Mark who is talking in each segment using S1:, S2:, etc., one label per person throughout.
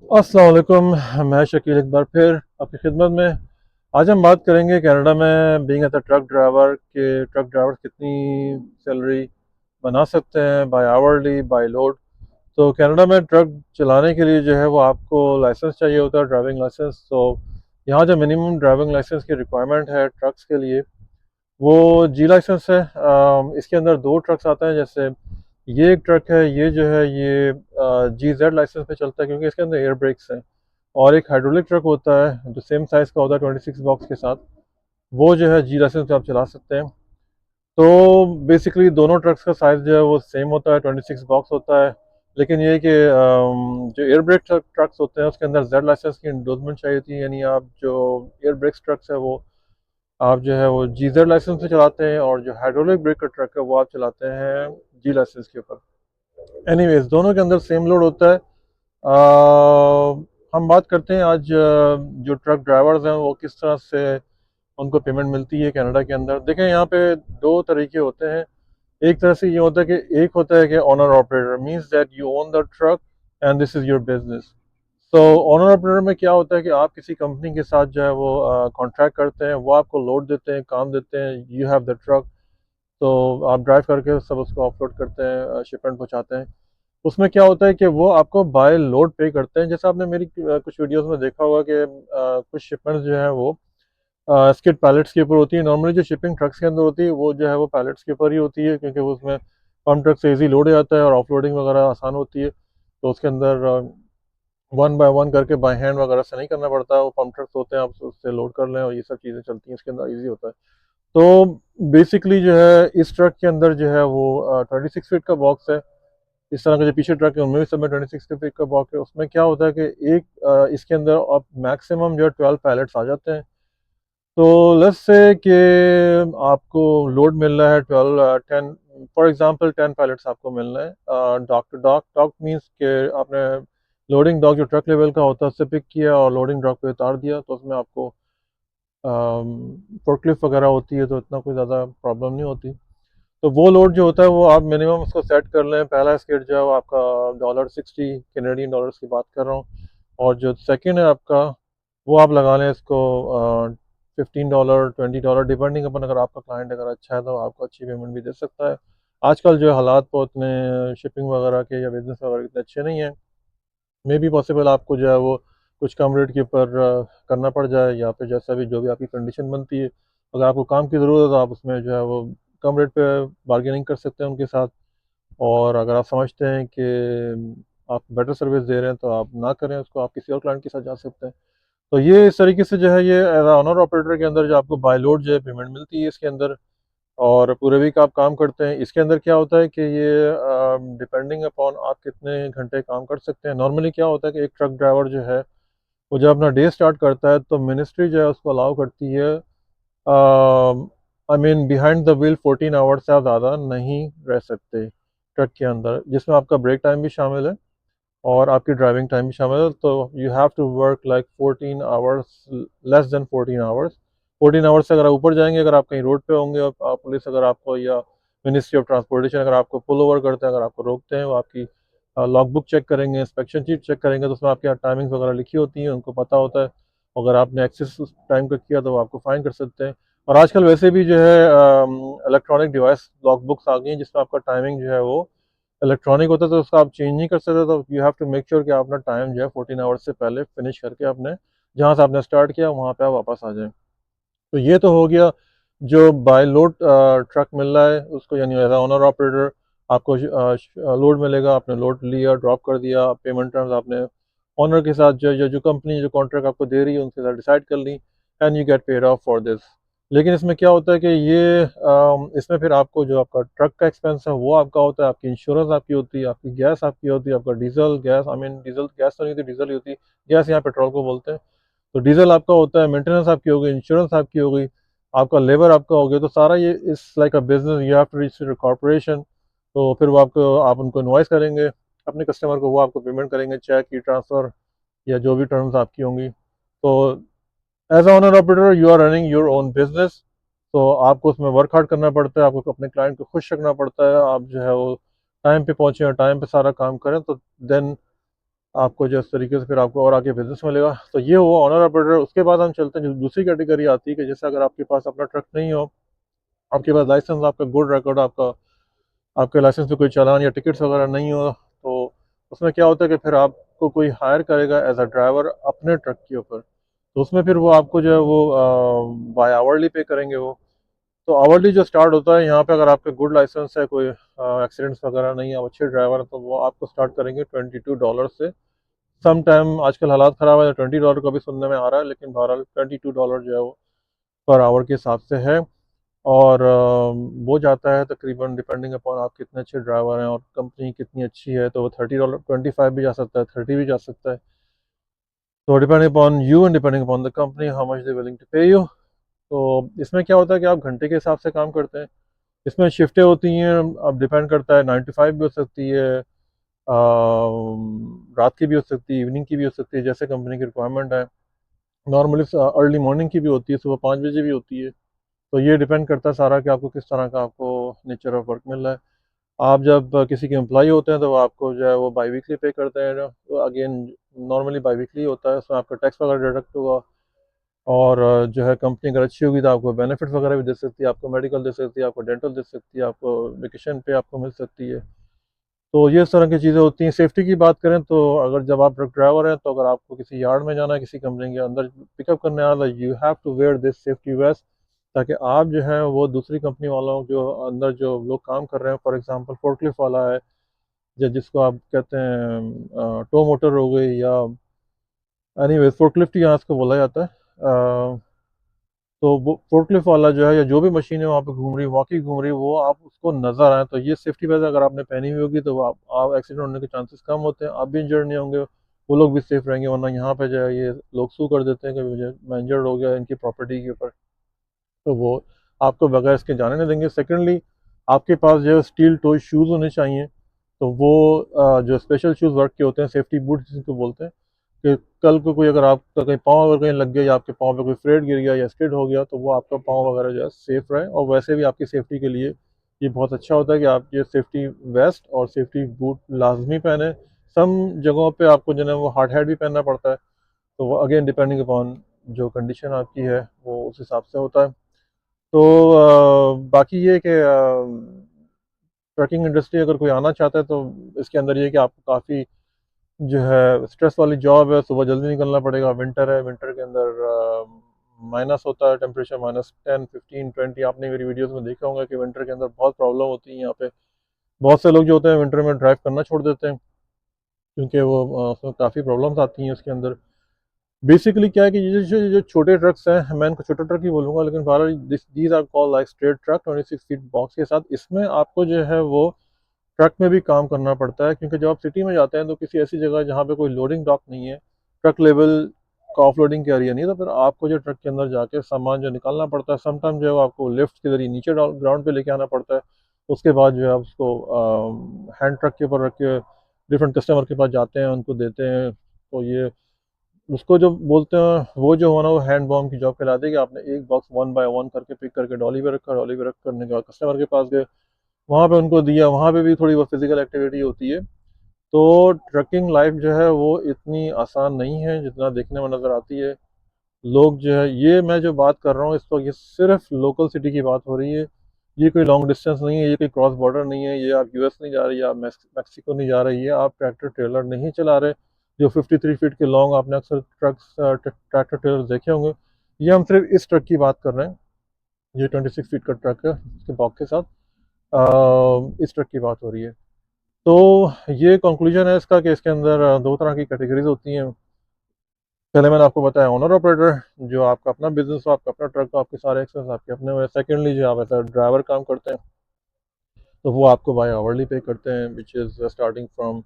S1: अस्सलाम वालेकुम। मैं शकील एक बार फिर आपकी खिदमत में। आज हम बात करेंगे कनाडा में being as a truck driver के ट्रक ड्राइवर कितनी सैलरी बना सकते हैं, बाय आवरली बाय लोड। तो कनाडा में ट्रक चलाने के लिए जो है वो आपको लाइसेंस चाहिए होता है, ड्राइविंग लाइसेंस। तो यहाँ जो मिनिमम ड्राइविंग लाइसेंस की रिक्वायरमेंट है ट्रक्स के लिए वो जी लाइसेंस है। इसके अंदर दो ट्रक्स आते हैं। जैसे ये एक ट्रक है, ये जो है ये जी जेड लाइसेंस पे चलता है क्योंकि इसके अंदर एयर ब्रेक्स हैं। और एक हाइड्रोलिक ट्रक होता है जो सेम साइज़ का होता है 26 बॉक्स के साथ, वो जो है जी लाइसेंस पे आप चला सकते हैं। तो बेसिकली दोनों ट्रक्स का साइज़ जो है वो सेम होता है, 26 बॉक्स होता है। लेकिन ये है कि जो एयर ब्रेक ट्रक्स होते हैं उसके अंदर जेड लाइसेंस की इंडोर्समेंट चाहिए थी, यानी आप जो एयर ब्रेक्स ट्रक्स है वो आप जो है वो जी जेड लाइसेंस से चलाते हैं, और जो हाइड्रोलिक ब्रेक का ट्रक है वो आप चलाते हैं जी लाइसेंस के ऊपर। एनीवेज दोनों के अंदर सेम लोड होता है। हम बात करते हैं आज जो ट्रक ड्राइवर्स हैं वो किस तरह से उनको पेमेंट मिलती है कनाडा के अंदर। देखें, यहाँ पे दो तरीके होते हैं। एक तरह से ये होता है कि एक होता है कि owner operator, means that you own the truck and this is your business. तो ओनर ऑपरेटर में क्या होता है कि आप किसी कंपनी के साथ जो है वो कॉन्ट्रैक्ट करते हैं, वो आपको लोड देते हैं, काम देते हैं, यू हैव द ट्रक। तो आप ड्राइव करके सब उसको ऑफलोड करते हैं, शिपमेंट पहुंचाते हैं। उसमें क्या होता है कि वो आपको बाय लोड पे करते हैं। जैसे आपने मेरी कुछ वीडियोस में देखा होगा कि कुछ शिपमेंट्स जो है वो स्किड पैलेट्स के ऊपर होती है। नॉर्मली जो शिपिंग ट्रक्स के अंदर होती है वो जो है वो पैलेट्स के ऊपर ही होती है, क्योंकि वो उसमें पम्प ट्रक से ईजी लोड हो जाता है और ऑफलोडिंग वगैरह आसान होती है। तो उसके अंदर वन बाय वन करके बाय हैंड वगैरह से नहीं करना पड़ता है। वो पम्प ट्रक्स होते हैं, आप उससे लोड कर लें और ये सब चीज़ें चलती हैं, इसके अंदर ईजी होता है। तो बेसिकली जो है इस ट्रक के अंदर जो है वो 26 फीट का बॉक्स है। इस तरह के जो पीछे ट्रक है उनमें भी सब में 26 फीट का बॉक्स है। उसमें क्या होता है कि एक इसके अंदर आप मैक्सिमम जो है 12 पैलेट्स आ जाते हैं। तो लेट्स से कि आपको लोड मिल रहा है 12 10, फॉर एग्जांपल 10 पैलेट्स आपको मिल रहे हैं dock to dock. Dock means कि आपने लोडिंग डॉक जो ट्रक लेवल का होता है उससे पिक किया और लोडिंग डॉक पे उतार दिया, तो उसमें आपको फोर्कलिफ्ट वगैरह होती है तो इतना कोई ज़्यादा प्रॉब्लम नहीं होती। तो वो लोड जो होता है वो आप मिनिमम उसको सेट कर लें। पहला स्किट जो है वो आपका $60 कैनेडियन डॉलर्स की बात कर रहा हूँ, और जो सेकंड है आपका वो आप लगा लें इसको $15 $20, डिपेंडिंग अपन, अगर आपका क्लाइंट अगर अच्छा है तो आपको अच्छी पेमेंट भी दे सकता है। आजकल जो है हालात तो उतने शिपिंग वगैरह के या बिजनेस वगैरह के इतने अच्छे नहीं हैं। मे बी पॉसिबल आपको जो है वो कुछ कम रेट के ऊपर करना पड़ जाए, या फिर जैसा भी जो भी आपकी कंडीशन बनती है। अगर आपको काम की ज़रूरत है तो आप उसमें जो है वो कम रेट पे बार्गेनिंग कर सकते हैं उनके साथ। और अगर आप समझते हैं कि आप बेटर सर्विस दे रहे हैं तो आप ना करें उसको, आप किसी और क्लाइंट के साथ जा सकते हैं। तो ये इस तरीके से जो है ये एज ऑनर ऑपरेटर के अंदर जो आपको बाय लोड जो है पेमेंट मिलती है इसके अंदर। और पूरे वीक आप काम करते हैं। इसके अंदर क्या होता है कि ये डिपेंडिंग अपॉन आप कितने घंटे काम कर सकते हैं। नॉर्मली क्या होता है कि एक ट्रक ड्राइवर जो है वो जब अपना डे स्टार्ट करता है तो मिनिस्ट्री जो है उसको अलाउ करती है, I mean behind the wheel 14 hours से आप ज़्यादा नहीं रह सकते ट्रक के अंदर, जिसमें आपका ब्रेक टाइम भी शामिल है और आपकी ड्राइविंग टाइम भी शामिल है। तो you have to work like 14 hours, less than 14 hours. 14 hours से अगर आप ऊपर जाएंगे, अगर आप कहीं रोड पे होंगे और पुलिस अगर आपको या मिनिस्ट्री ऑफ ट्रांसपोर्टेशन अगर आपको पुल ओवर करते हैं, अगर आपको रोकते हैं, वो आपकी लॉग बुक चेक करेंगे, इंस्पेक्शन शीट चेक करेंगे, तो उसमें आपकी टाइमिंग्स वगैरह लिखी होती हैं, उनको पता होता है। अगर आपने एक्सेस उस टाइम का किया तो वो आपको फाइन कर सकते हैं। और आजकल वैसे भी जो है इलेक्ट्रॉनिक डिवाइस लॉग बुक्स आ गई हैं जिसमें आपका टाइमिंग जो है वो इलेक्ट्रॉनिक होता है, तो उसका आप चेंज नहीं कर सकते। तो you have to make sure कि आप अपना टाइम जो है 14 आवर्स से पहले फिनिश करके अपने जहाँ से आपने स्टार्ट किया वहाँ पे आप वापस आ जाएं। तो ये तो हो गया जो बाय लोड ट्रक मिल रहा है उसको, यानी एज ओनर ऑपरेटर आपको लोड मिलेगा, आपने लोड लिया, ड्रॉप कर दिया, पेमेंट टर्म्स आपने ओनर के साथ जो कंपनी जो कॉन्ट्रैक्ट आपको दे रही है उनके साथ डिसाइड कर ली, and you get paid off for this. लेकिन इसमें क्या होता है कि ये इसमें फिर आपको जो आपका ट्रक का एक्सपेंस है वो आपका होता है, आपकी इंश्योरेंस आपकी होती है, आपकी गैस आपकी होती है, आपका diesel gas, I mean diesel gas तो नहीं होती, डीजल ही होती है, गैस यहाँ पेट्रोल को बोलते हैं। तो डीजल आपका होता है, मेंटेनेंस आपकी हो गई, इंश्योरेंस आपकी हो गई, आपका लेबर आपका हो गया। तो सारा ये is like a business, you have to register corporation. तो फिर वो आपको आप उनको इनवॉइस करेंगे अपने कस्टमर को, वो आपको पेमेंट करेंगे, चेक की ट्रांसफ़र या जो भी टर्म्स आपकी होंगी। तो as owner operator you are running your own business. तो आपको उसमें वर्क हार्ड करना पड़ता है, आपको अपने क्लाइंट को खुश रखना पड़ता है, आप जो है वो टाइम पे पहुँचे और टाइम पे सारा काम करें, तो देन आपको जो इस तरीके से फिर आपको और आगे बिजनेस मिलेगा। तो ये हुआ ओनर ऑपरेटर। उसके बाद हम चलते हैं जो दूसरी कैटेगरी आती है कि जैसे अगर आपके पास अपना ट्रक नहीं हो, आपके पास लाइसेंस, आपका गुड रिकॉर्ड, आपका आपके लाइसेंस पे कोई चालान या टिकट्स वगैरह नहीं हो, तो उसमें क्या होता है कि फिर आपको कोई हायर करेगा एज अ ड्राइवर अपने ट्रक के ऊपर। तो उसमें फिर वो आपको जो है वो बाय आवरली पे करेंगे वो। तो आवरली जो स्टार्ट होता है यहाँ पे, अगर आपके गुड लाइसेंस है, कोई एक्सीडेंट्स वगैरह नहीं है, आप अच्छे ड्राइवर हैं, तो वो आपको स्टार्ट करेंगे $22 से। सम टाइम आजकल हालात ख़राब है, $20 का भी सुनने में आ रहा है, लेकिन बहरहाल $22 जो है वो पर आवर के हिसाब से है। और वो जाता है तकरीबन, डिपेंडिंग अपॉन आप कितने अच्छे ड्राइवर हैं और कंपनी कितनी अच्छी है, तो वो $30, 25 भी जा सकता है, 30 भी जा सकता है। तो depending upon you and depending upon the company how much they willing to pay you. तो इसमें क्या होता है कि आप घंटे के हिसाब से काम करते हैं। इसमें शिफ्टें होती हैं, अब डिपेंड करता है, 9 to 5 भी हो सकती है, रात की भी हो सकती है, इवनिंग की भी हो सकती है, जैसे कंपनी की रिक्वायरमेंट है। नॉर्मली अर्ली मॉर्निंग की भी होती है, सुबह 5 बजे भी होती है। तो ये डिपेंड करता है सारा कि आपको किस तरह का आपको नेचर ऑफ वर्क मिल रहा है। आप जब किसी के एम्प्लॉई होते हैं तो वो आपको जो है वो बाई वीकली पे करते हैं, जो अगेन नॉर्मली बाई वीकली होता है, उसमें आपका टैक्स वगैरह डिडक्ट होगा। और जो है कंपनी अगर अच्छी होगी तो आपको बेनिफिट्स वगैरह भी दे सकती है, आपको मेडिकल दे सकती है, आपको डेंटल दे सकती है, आपको वेकेशन पे आपको मिल सकती है। तो ये इस तरह की चीज़ें होती हैं। सेफ्टी की बात करें तो अगर जब आप ट्रक ड्राइवर हैं, तो अगर आपको किसी यार्ड में जाना है, किसी कंपनी के अंदर पिकअप करने आना, you have to wear this safety vest, ताकि आप जो है वो दूसरी कंपनी वालों जो अंदर जो लोग काम कर रहे हैं, फॉर एग्जांपल फोर्कलिफ्ट वाला है, या जिसको आप कहते हैं टो मोटर हो गई, या एनीवेज फोर्कलिफ्ट यहाँ इसको बोला जाता है। तो वो फोर्कलिफ्ट वाला जो है या जो भी मशीन है वहाँ पे घूम रही, वॉकी घूम रही, वो आप उसको नज़र आए, तो ये सेफ्टी वैसे अगर आपने पहनी हुई होगी तो आप एक्सीडेंट होने के चांसेस कम होते हैं, आप भी इंजर्ड नहीं होंगे, वो लोग भी सेफ रहेंगे। वरना यहाँ पे जो है ये लोग सू कर देते हैं कि मुझे मैं इंजर्ड हो गया इनकी प्रॉपर्टी के ऊपर, तो वो आपको बगैर इसके जाने नहीं देंगे। सेकेंडली, आपके पास जो स्टील टो शूज़ होने चाहिए। तो वो जो स्पेशल शूज़ वर्क के होते हैं, सेफ्टी बूट जिनको बोलते हैं, कि कल को कोई अगर आपका कहीं पाँव अगर कहीं लग गया, या आपके पाँव पे कोई फ्रेट गिर गया या स्किड हो गया, तो वो आपका पाँव वगैरह जो है सेफ रहे। और वैसे भी आपकी सेफ्टी के लिए ये बहुत अच्छा होता है कि आप ये सेफ्टी वेस्ट और सेफ्टी बूट लाजमी पहने। सम जगहों पे आपको जो है वो हार्ड हैट भी पहनना पड़ता है, तो वो अगेन डिपेंडिंग अपॉन जो कंडीशन आपकी है वो उस हिसाब से होता है। तो बाकी ये कि ट्रकिंग इंडस्ट्री अगर कोई आना चाहता है तो इसके अंदर ये कि आपको काफ़ी जो है स्ट्रेस वाली जॉब है, सुबह जल्दी निकलना पड़ेगा, विंटर है, विंटर के अंदर माइनस होता है टेम्परेचर, -10, -15, 20। आपने मेरी वीडियोस में देखा होगा कि विंटर के अंदर बहुत प्रॉब्लम होती है यहाँ पे। बहुत से लोग जो होते हैं विंटर में ड्राइव करना छोड़ देते हैं, क्योंकि वो उसमें काफ़ी प्रॉब्लम्स आती हैं उसके अंदर। बेसिकली क्या है कि ये जो छोटे ट्रक्स हैं, मैं इनको छोटे ट्रक ही बोलूँगा, लेकिन बहरहाल these are called like straight truck 26 feet box के साथ, इसमें आपको जो है वो ट्रक में भी काम करना पड़ता है। क्योंकि जब आप सिटी में जाते हैं तो किसी ऐसी जगह जहाँ पे कोई लोडिंग डॉक नहीं है, ट्रक लेवल का ऑफ लोडिंग का एरिया नहीं है, तो फिर आपको जो ट्रक के अंदर जाके सामान जो निकालना पड़ता है, समटाइम जो है वो आपको लिफ्ट के जरिए नीचे ग्राउंड पे लेके आना पड़ता है। उसके बाद जो है आप उसको हैंड ट्रक के ऊपर रख के डिफरेंट कस्टमर के पास जाते हैं, उनको देते हैं। तो ये उसको जो बोलते हैं, वो जो होना वो हैंड बॉम्ब की जॉब कहलाती है, कि आपने एक बॉक्स 1 बाय 1 करके पिक करके डॉली पे रखा, डॉली पे रख करने के बाद कस्टमर के पास गए, वहाँ पे उनको दिया। वहाँ पे भी थोड़ी बहुत फिजिकल एक्टिविटी होती है। तो ट्रकिंग लाइफ जो है वो इतनी आसान नहीं है जितना देखने में नज़र आती है। लोग जो है, ये मैं जो बात कर रहा हूँ इस वक्त, ये सिर्फ लोकल सिटी की बात हो रही है। ये कोई लॉन्ग डिस्टेंस नहीं है, ये कोई क्रॉस बॉर्डर नहीं है, ये आप यूएस नहीं जा रही, आप मैक्सिको नहीं जा रही है, आप ट्रैक्टर ट्रेलर नहीं चला रहे जो 53 फीट के लॉन्ग, आपने अक्सर ट्रक्स ट्रैक्टर ट्रेलर देखे होंगे। ये हम सिर्फ इस ट्रक की बात कर रहे हैं। ये 26 फीट का ट्रक है, इसके बॉक्स के साथ इस ट्रक की बात हो रही है। तो ये कंक्लूजन है इसका कि इसके अंदर दो तरह की कैटेगरीज होती हैं। पहले मैंने आपको बताया ओनर ऑपरेटर, जो आपका अपना बिजनेस हो, आपका अपना ट्रक हो, आपके सारे एक्सेस आपके अपने हुए। सेकेंडली जो आप ऐसा ड्राइवर काम करते हैं, तो वो आपको बाय आवरली पे करते हैं, which is starting from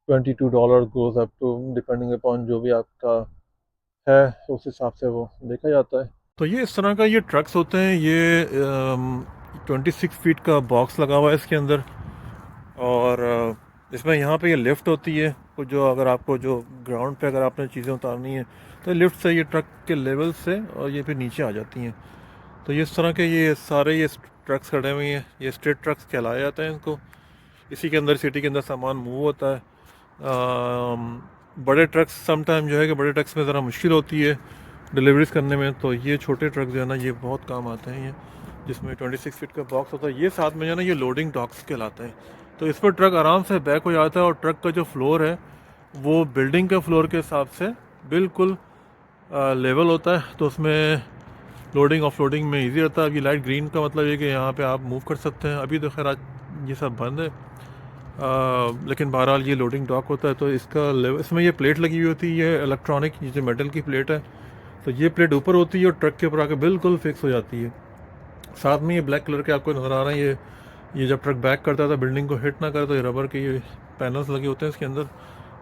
S1: $22 goes up to, depending upon जो भी आपका है उस हिसाब से वो देखा जाता है। तो ये इस तरह का ये ट्रक्स होते हैं। ये 26 फीट का बॉक्स लगा हुआ है इसके अंदर, और इसमें यहाँ पे ये लिफ्ट होती है, कुछ जो अगर आपको जो ग्राउंड पे अगर आपने चीज़ें उतारनी है, तो लिफ्ट से ये ट्रक के लेवल से और ये फिर नीचे आ जाती हैं। तो ये इस तरह के ये सारे ये ट्रक्स खड़े हुए हैं, ये स्ट्रेट ट्रक्स कहलाए जाते हैं इनको। इसी के अंदर सिटी के अंदर सामान मूव होता है। बड़े ट्रक्स समटाइम जो है कि बड़े ट्रक्स में ज़रा मुश्किल होती है डिलीवरीज करने में, तो ये छोटे ट्रक जो है ना ये बहुत काम आते हैं। ये जिसमें 26 फीट का बॉक्स होता है, ये साथ में जो है ना ये लोडिंग डॉक्स कहलाते हैं। तो इस पर ट्रक आराम से बैक हो जाता है और ट्रक का जो फ्लोर है वो बिल्डिंग के फ्लोर के हिसाब से बिल्कुल लेवल होता है, तो उसमें लोडिंग ऑफ लोडिंग में इजी रहता है। अभी लाइट ग्रीन का मतलब ये कि यहाँ पे आप मूव कर सकते हैं। अभी तो खैर आज ये सब बंद है, लेकिन बहरहाल ये लोडिंग डॉक होता है। तो इसका लेवल, इसमें ये प्लेट लगी हुई होती है, ये इलेक्ट्रॉनिक, ये जो मेटल की प्लेट है, तो ये प्लेट ऊपर होती है और ट्रक के ऊपर आके बिल्कुल फिक्स हो जाती है। साथ में ये ब्लैक कलर के आपको नज़र आ रहे हैं, ये जब ट्रक बैक करता था बिल्डिंग को हिट ना करे तो ये रबर के ये पैनल्स लगे होते हैं इसके अंदर।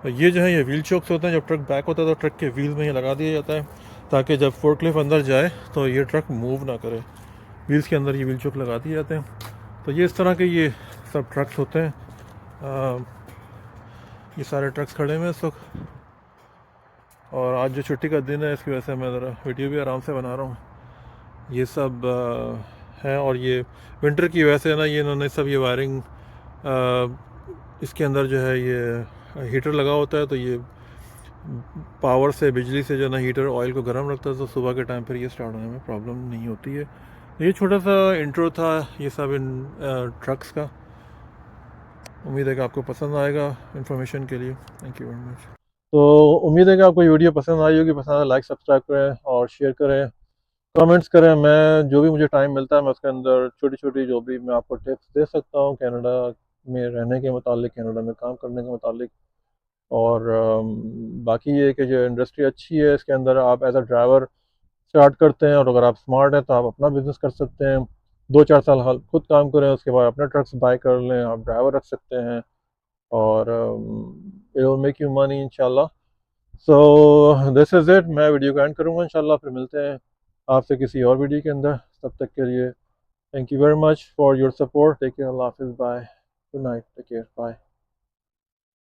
S1: और ये जो है ये व्हील चोक्स होते हैं, जब ट्रक बैक होता है तो ट्रक के व्हील में ये लगा दिया जाता है ताकि जब फोर्कलिफ्ट अंदर जाए तो ये ट्रक मूव ना करे। व्हील्स के अंदर ये व्हील चोक लगा दिए जाते हैं। तो ये इस तरह के ये सब ट्रक्स होते हैं। ये सारे ट्रक्स खड़े हुए हैं इस वक्त, और आज जो छुट्टी का दिन है इसकी वजह से मैं ज़रा वीडियो भी आराम से बना रहा हूँ। ये सब है, और ये विंटर की वजह से ना ये इन्होंने सब ये वायरिंग, इसके अंदर जो है ये हीटर लगा होता है, तो ये पावर से, बिजली से जो है ना हीटर ऑयल को गर्म रखता है, तो सुबह के टाइम पर ये स्टार्ट होने में प्रॉब्लम नहीं होती है। ये छोटा सा इंट्रो था ये सब इन ट्रक्स का। उम्मीद है कि आपको पसंद आएगा इन्फॉर्मेशन के लिए। Thank you very much. तो उम्मीद है कि आपको ये वीडियो पसंद आई होगी। पसंद आए लाइक सब्सक्राइब करें और शेयर करें, कमेंट्स करें। मैं जो भी मुझे टाइम मिलता है मैं उसके अंदर छोटी छोटी जो भी मैं आपको टिप्स दे सकता हूँ कनाडा में रहने के मुतालिक, कनाडा में काम करने के मुतालिक। और बाकी ये कि जो इंडस्ट्री अच्छी है, इसके अंदर आप एज अ ड्राइवर स्टार्ट करते हैं और अगर आप स्मार्ट हैं तो आप अपना बिजनेस कर सकते हैं। 2-4 साल हाल खुद काम करें, उसके बाद अपने ट्रक्स बाय कर लें, आप ड्राइवर रख सकते हैं और it will make you money इंशाल्लाह। So this is it. मैं वीडियो को एंड करूँगा इंशाल्लाह, फिर मिलते हैं आपसे किसी और वीडियो के अंदर। तब तक के लिए thank you very much for your support. Take care, अल्लाह हाफिज़, bye, good night, take care, bye.